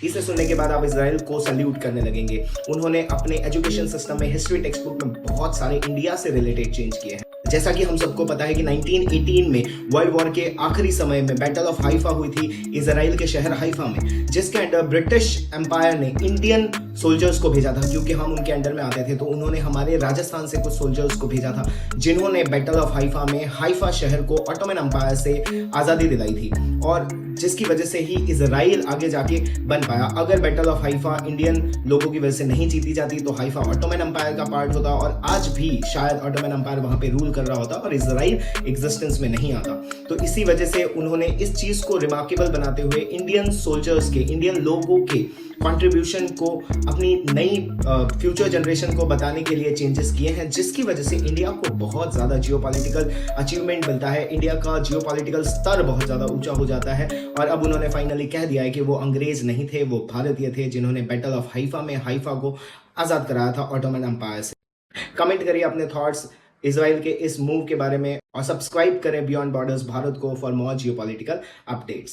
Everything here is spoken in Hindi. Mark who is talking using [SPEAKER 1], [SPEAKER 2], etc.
[SPEAKER 1] इसे सुनने के बाद आप इसराइल को सल्यूट करने लगेंगे। उन्होंने अपने एजुकेशन सिस्टम में, हिस्ट्री टेक्स्ट बुक में बहुत सारे इंडिया से रिलेटेड चेंज किए हैं। जैसा कि हम सबको पता है कि 1918 में वर्ल्ड वॉर के आखिरी समय में बैटल ऑफ हाइफा हुई थी इजराइल के शहर हाइफा में, जिसके अंडर ब्रिटिश एम्पायर ने इंडियन सोल्जर्स को भेजा था, क्योंकि हम उनके अंडर में आते थे। तो उन्होंने हमारे राजस्थान से कुछ सोल्जर्स को भेजा था, जिन्होंने बैटल ऑफ हाइफा में हाइफा शहर को ऑटोमन एम्पायर से आज़ादी दिलाई थी, और जिसकी वजह से ही इजराइल आगे जाके बन पाया। अगर बैटल ऑफ हाइफा इंडियन लोगों की वजह से नहीं जीती जाती तो हाइफा ऑटोमन एम्पायर का पार्ट होता, और आज भी शायद ऑटोमन एम्पायर वहां पे रूल कर रहा होता और इजराइल एग्जिस्टेंस में नहीं आता। तो इसी वजह से उन्होंने इस चीज को रिमार्केबल बनाते हुए इंडियन सोल्जर्स के, इंडियन लोगों के कंट्रीब्यूशन को अपनी नई फ्यूचर जनरेशन को बताने के लिए चेंजेस किए हैं, जिसकी वजह से इंडिया को बहुत ज़्यादा जियोपॉलिटिकल अचीवमेंट मिलता है। इंडिया का जियोपॉलिटिकल स्तर बहुत ज़्यादा ऊंचा हो जाता है, और अब उन्होंने फाइनली कह दिया है कि वो अंग्रेज नहीं थे, वो भारतीय थे, जिन्होंने बैटल ऑफ हाइफा में हाइफा को आज़ाद कराया था ऑटोमन एम्पायर से। कमेंट करिए अपने थॉट्स इजराइल के इस मूव के बारे में, और सब्सक्राइब करें बियॉन्ड बॉर्डर्स भारत को फॉर मोर जियोपॉलिटिकल अपडेट्स।